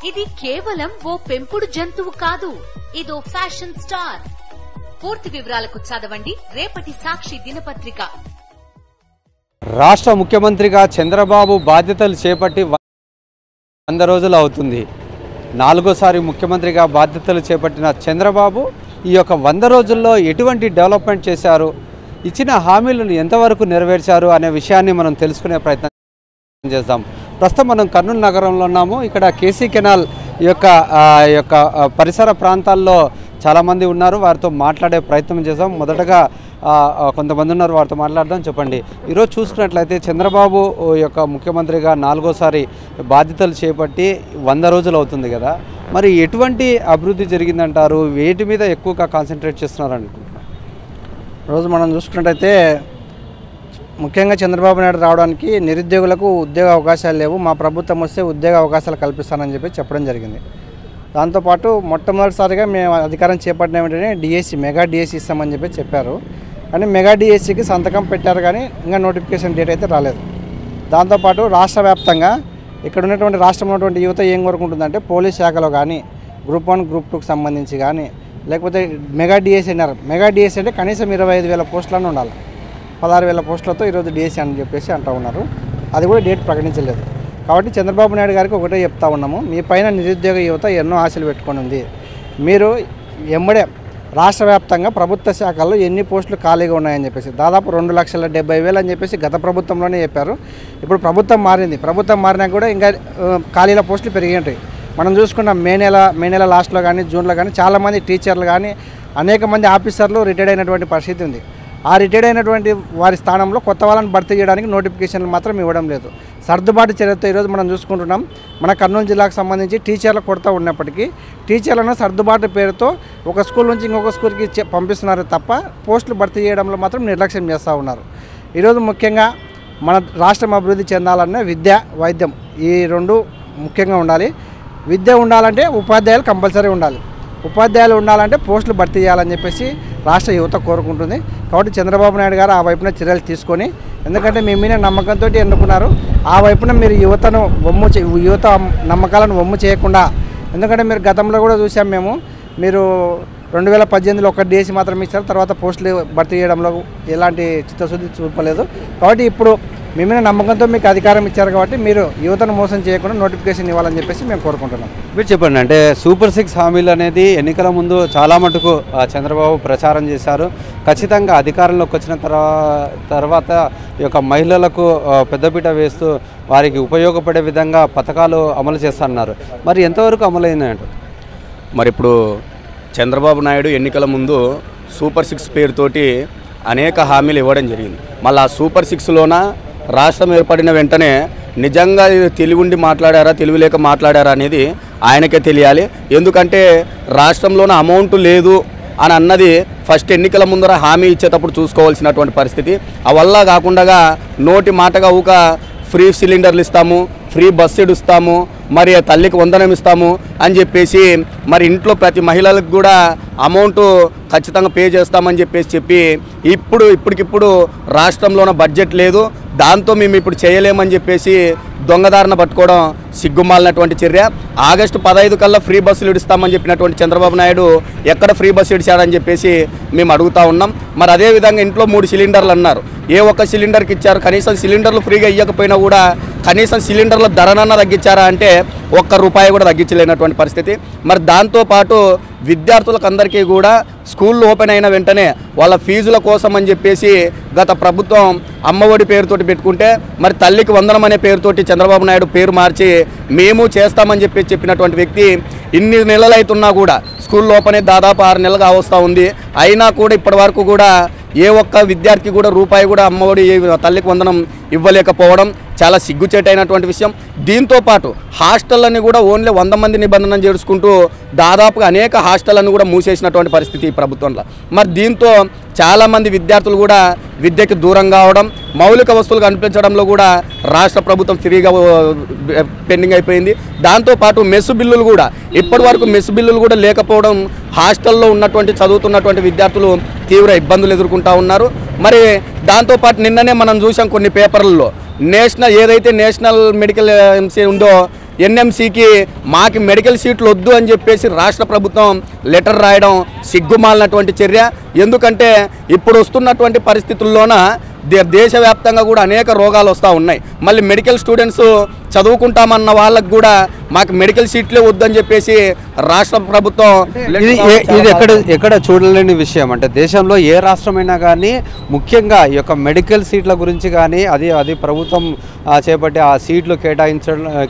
ఇది కేవలం ఓ పెంపుడు జంతువు కాదు, ఇదో ఫ్యాషన్ స్టార్. పూర్తి వివరాలకు చదవండి రేపటి సాక్షి దినపత్రిక. రాష్ట్ర ముఖ్యమంత్రిగా చంద్రబాబు బాధ్యతలు చేపట్టి 100 రోజులు అవుతుంది. 4వ ముఖ్యమంత్రిగా బాధ్యతలు చేపట్టిన చంద్రబాబు ఈ యొక్క 100 రోజుల్లో ఎటువంటి డెవలప్మెంట్ చేశారు, ఇచ్చిన హామీలను ఎంతవరకు నెరవేర్చారు అనే విషయాన్ని మనం తెలుసుకునే ప్రయత్నం చేద్దాం. ప్రస్తుతం మనం కర్నూలు నగరంలో ఉన్నాము. ఇక్కడ కేసీ కెనాల్ యొక్క పరిసర ప్రాంతాల్లో చాలామంది ఉన్నారు. వారితో మాట్లాడే ప్రయత్నం చేద్దాం. మొదటగా కొంతమంది ఉన్నారు, వారితో మాట్లాడదాం. చెప్పండి, ఈరోజు చూసుకున్నట్లయితే చంద్రబాబు యొక్క ముఖ్యమంత్రిగా 4వ బాధ్యతలు చేపట్టి 100 రోజులు అవుతుంది కదా, మరి ఎటువంటి అభివృద్ధి జరిగిందంటారు? వేటి మీద ఎక్కువగా కాన్సన్ట్రేట్ చేస్తున్నారు అనుకుంటున్నారు? రోజు మనం చూసుకున్నట్టయితే ముఖ్యంగా చంద్రబాబు నాయుడు రావడానికి నిరుద్యోగులకు ఉద్యోగ అవకాశాలు లేవు, మా ప్రభుత్వం వస్తే ఉద్యోగ అవకాశాలు కల్పిస్తానని చెప్పడం జరిగింది. దాంతోపాటు మొట్టమొదటిసారిగా మేము అధికారం చేపట్టిన వెంటనే డిఎస్సి మెగా డిఎస్సి ఇస్తామని చెప్పారు. కానీ మెగా డిఎస్సికి సంతకం పెట్టారు, కానీ ఇంకా నోటిఫికేషన్ డేట్ అయితే రాలేదు. దాంతోపాటు రాష్ట్ర వ్యాప్తంగా ఇక్కడ ఉన్నటువంటి రాష్ట్రంలో ఉన్నటువంటి యువత ఏం కోరుకుంటుందంటే పోలీస్ శాఖలో కానీ గ్రూప్ 1 గ్రూప్ 2కి సంబంధించి కానీ లేకపోతే మెగా డిఎస్సి అన్నారు. మెగా డిఎస్సి అంటే కనీసం 25,000 పోస్టులను ఉండాలి. 16,000 పోస్టులతో ఈరోజు డిఎస్సి అని చెప్పేసి అంటూ ఉన్నారు. అది కూడా డేట్ ప్రకటించలేదు. కాబట్టి చంద్రబాబు నాయుడు గారికి ఒకటే చెప్తా ఉన్నాము, మీ పైన నిరుద్యోగ యువత ఎన్నో ఆశలు పెట్టుకొని ఉంది. మీరు ఎమ్మడే రాష్ట్ర వ్యాప్తంగా ప్రభుత్వ శాఖల్లో ఎన్ని పోస్టులు ఖాళీగా ఉన్నాయని చెప్పేసి దాదాపు 2,70,000 అని చెప్పేసి గత ప్రభుత్వంలోనే చెప్పారు. ఇప్పుడు ప్రభుత్వం మారింది. ప్రభుత్వం మారినా కూడా ఇంకా ఖాళీల పోస్టులు పెరిగి ఉంటాయి. మనం చూసుకున్నాం మే నెల లాస్ట్లో కానీ జూన్లో కానీ చాలామంది టీచర్లు కానీ అనేక మంది ఆఫీసర్లు రిటైర్డ్ అయినటువంటి పరిస్థితి ఉంది. ఆ రిటైర్డ్ అయినటువంటి వారి స్థానంలో కొత్త వాళ్ళని భర్తీ చేయడానికి నోటిఫికేషన్లు మాత్రం ఇవ్వడం లేదు. సర్దుబాటు చర్యతో ఈరోజు మనం చూసుకుంటున్నాం. మన కర్నూలు జిల్లాకు సంబంధించి టీచర్ల కొరత ఉన్నప్పటికీ టీచర్లను సర్దుబాటు పేరుతో ఒక స్కూల్ నుంచి ఇంకొక స్కూల్కి పంపిస్తున్నారు తప్ప పోస్టులు భర్తీ చేయడంలో మాత్రం నిర్లక్ష్యం చేస్తూ ఉన్నారు. ఈరోజు ముఖ్యంగా మన రాష్ట్రం అభివృద్ధి చెందాలన్నా విద్య, వైద్యం ఈ రెండు ముఖ్యంగా ఉండాలి. విద్య ఉండాలంటే ఉపాధ్యాయులు కంపల్సరీ ఉండాలి. ఉపాధ్యాయులు ఉండాలంటే పోస్టులు భర్తీ చేయాలని చెప్పేసి రాష్ట్ర యువత కోరుకుంటుంది. కాబట్టి చంద్రబాబు నాయుడు గారు ఆ వైపున చర్యలు తీసుకొని, ఎందుకంటే మీ మీద నమ్మకంతో ఎన్నుకున్నారు, ఆ వైపున మీరు యువత నమ్మకాలను వమ్ము చేయకుండా, ఎందుకంటే మీరు గతంలో కూడా చూసాం మేము, మీరు 2018లో ఒక డిఎస్సి మాత్రం ఇచ్చారు, తర్వాత పోస్టులు భర్తీ చేయడంలో ఎలాంటి చిత్తశుద్ధి చూపలేదు. కాబట్టి ఇప్పుడు మీ మీద నమ్మకంతో మీకు అధికారం ఇచ్చారు కాబట్టి మీరు యువతను మోసం చేయకుండా నోటిఫికేషన్ ఇవ్వాలని చెప్పేసి మేము కోరుకుంటున్నాం. మీరు చెప్పండి, అంటే సూపర్ 6 హామీలు అనేది ఎన్నికల ముందు చాలా మటుకు చంద్రబాబు ప్రచారం చేశారు. ఖచ్చితంగా అధికారంలోకి వచ్చిన తర్వాత ఈ యొక్క మహిళలకు పెద్దపీట వేస్తూ వారికి ఉపయోగపడే విధంగా పథకాలు అమలు చేస్తున్నారు. మరి ఎంతవరకు అమలైందంట? మరి ఇప్పుడు చంద్రబాబు నాయుడు ఎన్నికల ముందు సూపర్ 6 పేరుతోటి అనేక హామీలు ఇవ్వడం జరిగింది. మళ్ళీ ఆ సూపర్ 6లోన రాష్ట్రం ఏర్పడిన వెంటనే నిజంగా తెలివి మాట్లాడారా, తెలివి లేక మాట్లాడారా అనేది ఆయనకే తెలియాలి. ఎందుకంటే రాష్ట్రంలోన అమౌంట్ లేదు అని అన్నది ఫస్ట్ ఎన్నికల ముందర హామీ ఇచ్చేటప్పుడు చూసుకోవాల్సినటువంటి పరిస్థితి. అవల్ల కాకుండా నోటి మాటగా ఊక ఫ్రీ సిలిండర్లు ఇస్తాము, ఫ్రీ బస్సు ఇస్తాము, మరి తల్లికి వందనం ఇస్తాము అని చెప్పేసి మరి ఇంట్లో ప్రతి మహిళలకు కూడా అమౌంట్ ఖచ్చితంగా పే చేస్తామని చెప్పి ఇప్పటికిప్పుడు రాష్ట్రంలోన బడ్జెట్ లేదు, దాంతో మేము ఇప్పుడు చేయలేమని చెప్పేసి దొంగదారిన పట్టుకోవడం సిగ్గుమాలినటువంటి చర్య. ఆగస్టు 15 కల్లా ఫ్రీ బస్సులు ఇస్తామని చెప్పినటువంటి చంద్రబాబు నాయుడు ఎక్కడ ఫ్రీ బస్సు ఇచ్చాడని చెప్పేసి మేము అడుగుతూ ఉన్నాం. మరి అదేవిధంగా ఇంట్లో 3 సిలిండర్లు అన్నారు, ఏ ఒక్క సిలిండర్కి ఇచ్చారు? కనీసం సిలిండర్లు ఫ్రీగా ఇవ్వకపోయినా కూడా కనీసం సిలిండర్ల ధరనన్నా తగ్గించారా అంటే ₹1 కూడా తగ్గించలేనటువంటి పరిస్థితి. మరి దాంతోపాటు విద్యార్థులకు అందరికీ కూడా స్కూళ్ళు ఓపెన్ అయిన వెంటనే వాళ్ళ ఫీజుల కోసం అని చెప్పేసి గత ప్రభుత్వం అమ్మఒడి పేరుతోటి పెట్టుకుంటే మరి తల్లికి వందనం అనే పేరుతోటి చంద్రబాబు నాయుడు పేరు మార్చి మేము చేస్తామని చెప్పినటువంటి వ్యక్తి ఇన్ని నెలలు అవుతున్నా కూడా స్కూల్ ఓపెన్ అయి దాదాపు 6 నెలలుగా వస్తూ ఉంది. అయినా కూడా ఇప్పటి వరకు కూడా ఏ ఒక్క విద్యార్థి కూడా రూపాయి కూడా అమ్మఒడి తల్లికి వందనం ఇవ్వలేకపోవడం చాలా సిగ్గుచేటైనటువంటి విషయం. దీంతోపాటు హాస్టళ్ళని కూడా ఓన్లీ 100 మంది నిబంధన చేసుకుంటూ దాదాపుగా అనేక హాస్టళ్ళను కూడా మూసేసినటువంటి పరిస్థితి ఈ ప్రభుత్వంలో. మరి దీంతో చాలామంది విద్యార్థులు కూడా విద్యకి దూరం కావడం, మౌలిక వస్తువులు కనిపించడంలో కూడా రాష్ట్ర ప్రభుత్వం ఫ్రీగా పెండింగ్ అయిపోయింది. దాంతోపాటు మెస్సు బిల్లులు కూడా ఇప్పటి వరకు మెస్సు బిల్లులు కూడా లేకపోవడం హాస్టల్లో ఉన్నటువంటి చదువుతున్నటువంటి విద్యార్థులు తీవ్ర ఇబ్బందులు ఎదుర్కొంటూ ఉన్నారు. మరి దాంతోపాటు నిన్ననే మనం చూసాం కొన్ని పేపర్లలో నేషనల్ మెడికల్ ఎంసీ ఉందో ఎన్ఎంసీకి మాకు మెడికల్ సీట్లు వద్దు అని చెప్పేసి రాష్ట్ర ప్రభుత్వం లెటర్ రాయడం సిగ్గుమాలినటువంటి చర్య. ఎందుకంటే ఇప్పుడు వస్తున్నటువంటి పరిస్థితుల్లోన దేశవ్యాప్తంగా కూడా అనేక రోగాలు వస్తూ ఉన్నాయి. మళ్ళీ మెడికల్ స్టూడెంట్స్ చదువుకుంటామన్న వాళ్ళకు కూడా మాకు మెడికల్ సీట్లే వద్దని చెప్పేసి రాష్ట్ర ప్రభుత్వం ఇది ఎక్కడ చూడలేని విషయం. అంటే దేశంలో ఏ రాష్ట్రమైనా కానీ ముఖ్యంగా ఈ యొక్క మెడికల్ సీట్ల గురించి కానీ అది ప్రభుత్వం చేపట్టి ఆ సీట్లు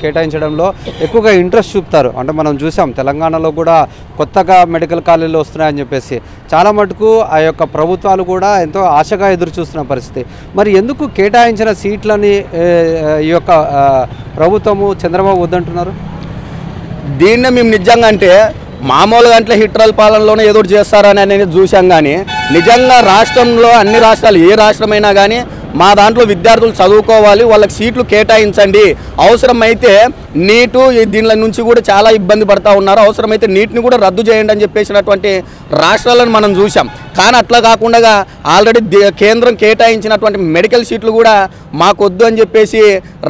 కేటాయించడంలో ఎక్కువగా ఇంట్రెస్ట్ చూపుతారు. అంటే మనం చూసాం తెలంగాణలో కూడా కొత్తగా మెడికల్ కాలేజీలు వస్తున్నాయని చెప్పేసి చాలా మటుకు ఆ యొక్క ప్రభుత్వాలు కూడా ఎంతో ఆశగా ఎదురు చూస్తున్న పరిస్థితి. మరి ఎందుకు కేటాయించిన సీట్లని ఈ యొక్క ప్రభుత్వము చంద్రబాబు వద్దంటున్నారు? దీన్నే మేము నిజంగా అంటే మామూలుగా అంటే హిట్రల్ పాలనలోనే ఏదో చేస్తారని అనేది చూసాం. కానీ నిజంగా రాష్ట్రంలో అన్ని రాష్ట్రాలు ఏ రాష్ట్రమైనా కానీ మా దాంట్లో విద్యార్థులు చదువుకోవాలి, వాళ్ళకి సీట్లు కేటాయించండి, అవసరమైతే నీటు దీనిల నుంచి కూడా చాలా ఇబ్బంది పడతా ఉన్నారు, అవసరమైతే నీటిని కూడా రద్దు చేయండి అని చెప్పేసినటువంటి రాష్ట్రాలను మనం చూసాం. కానీ అట్లా కాకుండా ఆల్రెడీ కేంద్రం కేటాయించినటువంటి మెడికల్ సీట్లు కూడా మాకొద్దు అని చెప్పేసి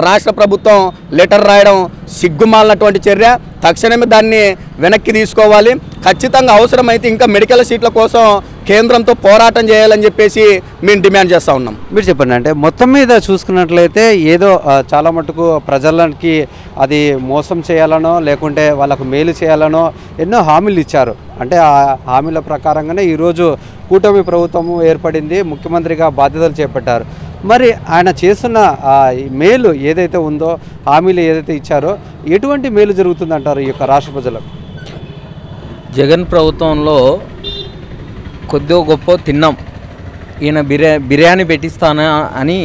రాష్ట్ర ప్రభుత్వం లెటర్ రాయడం సిగ్గుమాలినటువంటి చర్య. తక్షణమే దాన్ని వెనక్కి తీసుకోవాలి. ఖచ్చితంగా అవసరమైతే ఇంకా మెడికల్ సీట్ల కోసం కేంద్రంతో పోరాటం చేయాలని చెప్పేసి మేము డిమాండ్ చేస్తూ ఉన్నాం. మీరు చెప్పండి, అంటే మొత్తం మీద చూసుకున్నట్లయితే ఏదో చాలా మటుకు ప్రజలకి అది మోసం చేయాలనో లేకుంటే వాళ్ళకు మేలు చేయాలనో ఎన్నో హామీలు ఇచ్చారు. అంటే ఆ హామీల ప్రకారంగానే ఈరోజు కూటమి ప్రభుత్వము ఏర్పడింది, ముఖ్యమంత్రిగా బాధ్యతలు చేపట్టారు. మరి ఆయన చేస్తున్న మేలు ఏదైతే ఉందో, హామీలు ఏదైతే ఇచ్చారో ఎటువంటి మేలు జరుగుతుందంటారు ఈ యొక్క రాష్ట్ర ప్రజలకు? జగన్ ప్రభుత్వంలో కొద్దిగా గొప్ప తిన్నాం. ఈయన బిర్యానీ పెట్టిస్తాను అని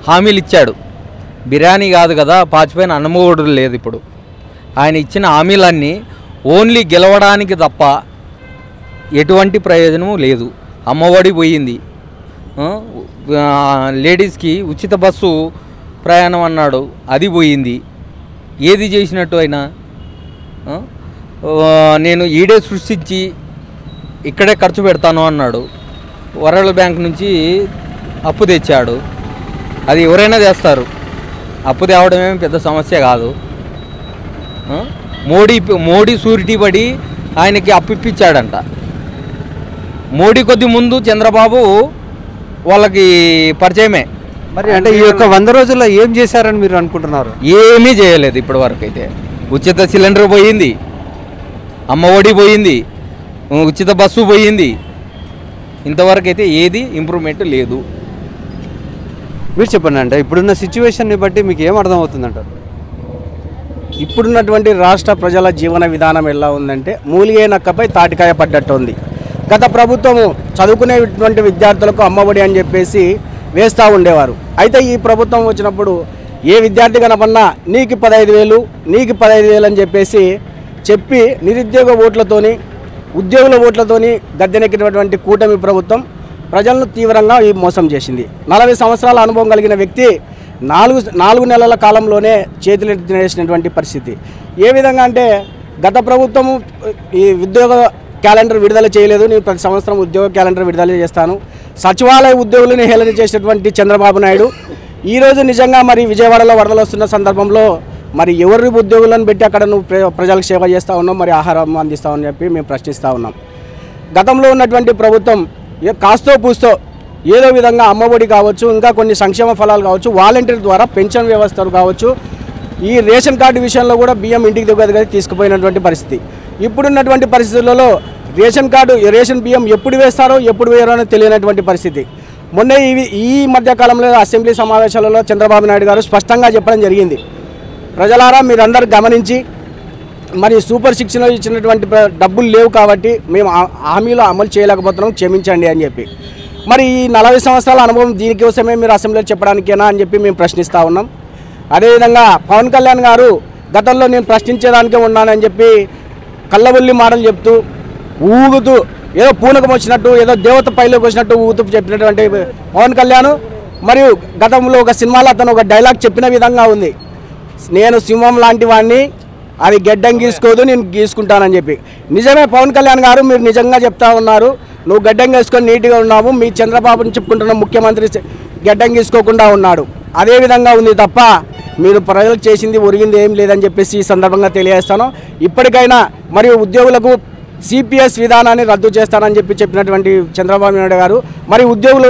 హామీలు ఇచ్చాడు. బిర్యానీ కాదు కదా, పాచిపోయిన అన్నం కూడా లేదు. ఇప్పుడు ఆయన ఇచ్చిన హామీలన్నీ ఓన్లీ గెలవడానికి తప్ప ఎటువంటి ప్రయోజనము లేదు. అమ్మఒడి పోయింది, లేడీస్కి ఉచిత బస్సు ప్రయాణం అన్నాడు, అది పోయింది. ఏది చేసినట్టు అయినా నేను ఈడే సృష్టించి ఇక్కడే ఖర్చు పెడతాను అన్నాడు. వరల్డ్ బ్యాంక్ నుంచి అప్పు తెచ్చాడు, అది ఎవరైనా చేస్తారు. అప్పు తేవడం ఏమి పెద్ద సమస్య కాదు. మోడీ సూరిటీ పడి ఆయనకి అప్పు ఇప్పించాడంట. మోడీ కొద్ది ముందు చంద్రబాబు వాళ్ళకి పరిచయమే. మరి అంటే ఈ యొక్క 100 రోజుల్లో ఏం చేశారని మీరు అనుకుంటున్నారు? ఏమీ చేయలేదు ఇప్పటి వరకు అయితే. ఉచిత సిలిండర్ పోయింది, అమ్మఒడి పోయింది, ఉచిత బస్సు పోయింది. ఇంతవరకు అయితే ఏది ఇంప్రూవ్మెంట్ లేదు. మీరు చెప్పండి, అంటే ఇప్పుడున్న సిచ్యువేషన్ని బట్టి మీకు ఏం అర్థమవుతుందంటారు? ఇప్పుడున్నటువంటి రాష్ట్ర ప్రజల జీవన విధానం ఎలా ఉందంటే మూలిగే నక్కపై తాటికాయ పడ్డట్టు ఉంది. గత ప్రభుత్వము చదువుకునేటువంటి విద్యార్థులకు అమ్మఒడి అని చెప్పేసి వేస్తూ ఉండేవారు. అయితే ఈ ప్రభుత్వం వచ్చినప్పుడు ఏ విద్యార్థి కనపన్నా నీకు 15,000 నీకు 15,000 అని చెప్పి నిరుద్యోగ ఓట్లతోని ఉద్యోగుల ఓట్లతోని గద్దెనెక్కినటువంటి కూటమి ప్రభుత్వం ప్రజలను తీవ్రంగా ఈ మోసం చేసింది. 40 సంవత్సరాల అనుభవం కలిగిన వ్యక్తి 4 నెలల కాలంలోనే చేతులెత్తేసినటువంటి పరిస్థితి. ఏ విధంగా అంటే గత ప్రభుత్వము ఈ ఉద్యోగ క్యాలెండర్ విడుదల చేయలేదు, నేను ప్రతి సంవత్సరం ఉద్యోగ క్యాలెండర్ విడుదల చేస్తాను, సచివాలయ ఉద్యోగులను హేళన చేసినటువంటి చంద్రబాబు నాయుడు ఈరోజు నిజంగా మరి విజయవాడలో వరదలు వస్తున్న సందర్భంలో మరి ఎవరి ఉద్యోగులను పెట్టి అక్కడ నువ్వు ప్రజలకు సేవ చేస్తూ ఉన్నావు, మరి ఆహారం అందిస్తావని చెప్పి మేము ప్రశ్నిస్తూ ఉన్నాం. గతంలో ఉన్నటువంటి ప్రభుత్వం కాస్తో పూస్తో ఏదో విధంగా అమ్మఒడి కావచ్చు, ఇంకా కొన్ని సంక్షేమ ఫలాలు కావచ్చు, వాలంటీర్ ద్వారా పెన్షన్ వ్యవస్థలు కావచ్చు, ఈ రేషన్ కార్డు విషయంలో కూడా బియ్యం ఇంటికి దగ్గర తీసుకుపోయినటువంటి పరిస్థితి. ఇప్పుడున్నటువంటి పరిస్థితులలో రేషన్ బియ్యం ఎప్పుడు వేస్తారో ఎప్పుడు వేయారో తెలియనటువంటి పరిస్థితి. మొన్న ఈ మధ్యకాలంలో అసెంబ్లీ సమావేశాలలో చంద్రబాబు నాయుడు గారు స్పష్టంగా చెప్పడం జరిగింది, ప్రజలారా మీరందరూ గమనించి మరి సూపర్ 6లో ఇచ్చినటువంటి డబ్బులు లేవు కాబట్టి మేము హామీలో అమలు చేయలేకపోతున్నాం, క్షమించండి అని చెప్పి. మరి ఈ 40 సంవత్సరాల అనుభవం దీనికోసమే మీరు అసెంబ్లీలో చెప్పడానికేనా అని చెప్పి మేము ప్రశ్నిస్తూ ఉన్నాం. అదేవిధంగా పవన్ కళ్యాణ్ గారు గతంలో నేను ప్రశ్నించేదానికే ఉన్నానని చెప్పి కళ్ళబుల్లి మాటలు చెప్తూ ఊగుతూ ఏదో పూనకం వచ్చినట్టు, ఏదో దేవత పైలోకి వచ్చినట్టు ఊగుతూ చెప్పినటువంటి పవన్ కళ్యాణ్ మరియు గతంలో ఒక సినిమాలో అతను ఒక డైలాగ్ చెప్పిన విధంగా ఉంది, నేను సింహం లాంటి వాడిని, అది గడ్డం గీసుకోదు, నేను గీసుకుంటానని చెప్పి. నిజమే పవన్ కళ్యాణ్ గారు, మీరు నిజంగా చెప్తా ఉన్నారు, నువ్వు గడ్డం గీసుకొని నీట్గా ఉన్నావు, మీ చంద్రబాబుని చెప్పుకుంటున్న ముఖ్యమంత్రి గడ్డం గీసుకోకుండా ఉన్నాడు. అదే విధంగా ఉంది తప్ప మీరు ప్రజలకు చేసింది ఒరిగింది ఏం లేదని చెప్పేసి ఈ సందర్భంగా తెలియజేస్తాను. ఇప్పటికైనా మరియు ఉద్యోగులకు సిపిఎస్ విధానాన్ని రద్దు చేస్తానని చెప్పినటువంటి చంద్రబాబు నాయుడు గారు మరి ఉద్యోగులు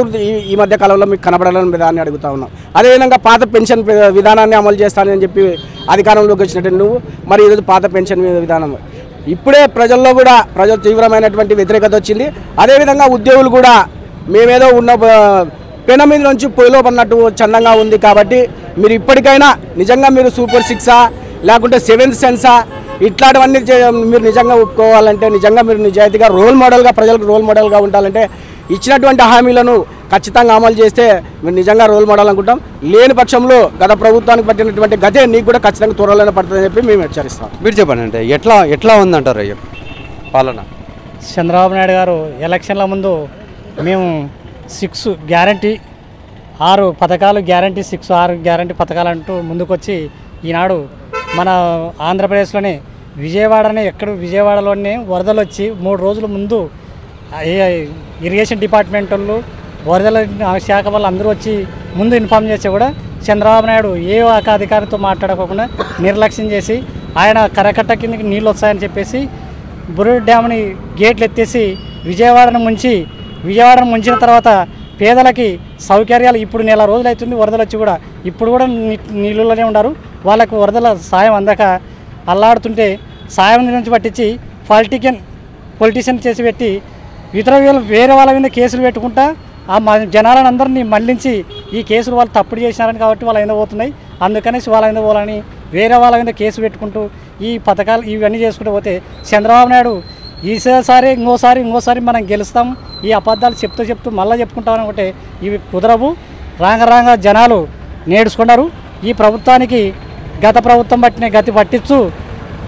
ఈ మధ్య కాలంలో మీకు కనబడాలని విధానాన్ని అడుగుతా ఉన్నాం. అదేవిధంగా పాత పెన్షన్ విధానాన్ని అమలు చేస్తానని చెప్పి అధికారంలోకి వచ్చినట్టు నువ్వు మరి ఈరోజు పాత పెన్షన్ విధానం ఇప్పుడే ప్రజల్లో కూడా తీవ్రమైనటువంటి వ్యతిరేకత వచ్చింది. అదేవిధంగా ఉద్యోగులు కూడా మేమేదో ఉన్న పెన మీద నుంచి పొయ్యిలో పడినట్టు చందంగా ఉంది. కాబట్టి మీరు ఇప్పటికైనా నిజంగా మీరు సూపర్ 6 లేకుంటే 7th సెన్సా ఇట్లాంటివన్నీ మీరు నిజంగా ఒప్పుకోవాలంటే నిజంగా మీరు నిజాయితీగా రోల్ మోడల్గా ప్రజలకు రోల్ మోడల్గా ఉండాలంటే ఇచ్చినటువంటి హామీలను ఖచ్చితంగా అమలు చేస్తే మీరు నిజంగా రోల్ మోడల్ అనుకుంటాం. లేని పక్షంలో గత ప్రభుత్వానికి పట్టినటువంటి గతే నీకు కూడా ఖచ్చితంగా త్వరలోనే పడుతుందని చెప్పి మేము హెచ్చరిస్తాం. మీరు చెప్పండి, అంటే ఎట్లా ఉందంటారు అయ్యో పాలన? చంద్రబాబు నాయుడు గారు ఎలక్షన్ల ముందు మేము 6 గ్యారంటీ 6 పథకాలు గ్యారంటీ 6 గ్యారంటీ పథకాలు అంటూ ముందుకొచ్చి ఈనాడు మన ఆంధ్రప్రదేశ్లోనే విజయవాడలోనే వరదలు వచ్చి 3 రోజుల ముందు ఇరిగేషన్ డిపార్ట్మెంట్ వాళ్ళు వరదల శాఖ వాళ్ళు అందరూ వచ్చి ముందు ఇన్ఫామ్ చేస్తే కూడా చంద్రబాబు నాయుడు ఏ ఒక అధికారితో మాట్లాడకుండా నిర్లక్ష్యం చేసి ఆయన కరకట్ట కిందకి నీళ్ళు వస్తాయని చెప్పేసి బుర్ర డ్యామ్ని గేట్లు ఎత్తేసి విజయవాడను ముంచిన తర్వాత పేదలకి సౌకర్యాలు ఇప్పుడు నెల రోజులు అవుతుంది వరదలు వచ్చి కూడా ఇప్పుడు కూడా నీళ్ళలోనే ఉన్నారు. వాళ్ళకు వరదల సాయం అందక అల్లాడుతుంటే సాయం నుంచి పట్టించి పొలిటీషియన్ చేసి పెట్టి వేరే వాళ్ళ మీద కేసులు పెట్టుకుంటా ఆ జనాలను అందరినీ మళ్లించి ఈ కేసులు వాళ్ళు తప్పుడు చేసినారని కాబట్టి వాళ్ళ మీద పోతున్నాయి. అందుకనేసి వాళ్ళ మీద పోవాలని వేరే వాళ్ళ మీద కేసు పెట్టుకుంటూ ఈ పథకాలు ఇవన్నీ చేసుకుంటూ పోతే చంద్రబాబు నాయుడు ఈసారి ఇంకోసారి మనం గెలుస్తాం ఈ అబద్ధాలు చెప్తూ మళ్ళీ చెప్పుకుంటామని ఒకటే ఇవి కుదరవు. రాంగ జనాలు నేర్చుకున్నారు. ఈ ప్రభుత్వానికి గత ప్రభుత్వం పట్టిన గతి పట్టించు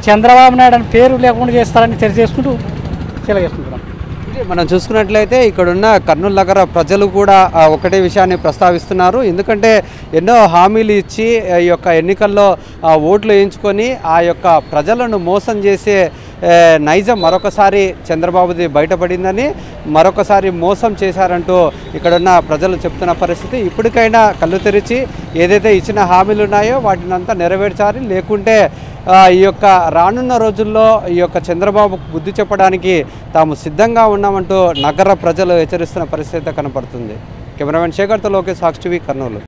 చంద్రబాబు నాయుడు అని పేరు లేకుండా చేస్తారని తెలియజేసుకుంటూ తెలియజేసుకుంటున్నాం. మనం చూసుకున్నట్లయితే ఇక్కడున్న కర్నూలు నగర ప్రజలు కూడా ఒకటే విషయాన్ని ప్రస్తావిస్తున్నారు. ఎందుకంటే ఎన్నో హామీలు ఇచ్చి ఈ యొక్క ఎన్నికల్లో ఓట్లు వేయించుకొని ఆ యొక్క ప్రజలను మోసం చేసే నైజం మరొకసారి చంద్రబాబుది బయటపడిందని, మరొకసారి మోసం చేశారంటూ ఇక్కడున్న ప్రజలు చెప్తున్న పరిస్థితి. ఇప్పటికైనా కళ్ళు తెరిచి ఏదైతే ఇచ్చిన హామీలు ఉన్నాయో వాటినంతా నెరవేర్చాలి. లేకుంటే ఈ యొక్క రానున్న రోజుల్లో ఈ యొక్క చంద్రబాబుకు బుద్ధి చెప్పడానికి తాము సిద్ధంగా ఉన్నామంటూ నగర ప్రజలు హెచ్చరిస్తున్న పరిస్థితి కనపడుతుంది. కెమెరామెన్ శేఖర్తో లోకేష్, సాక్షి టీవీ, కర్నూలు.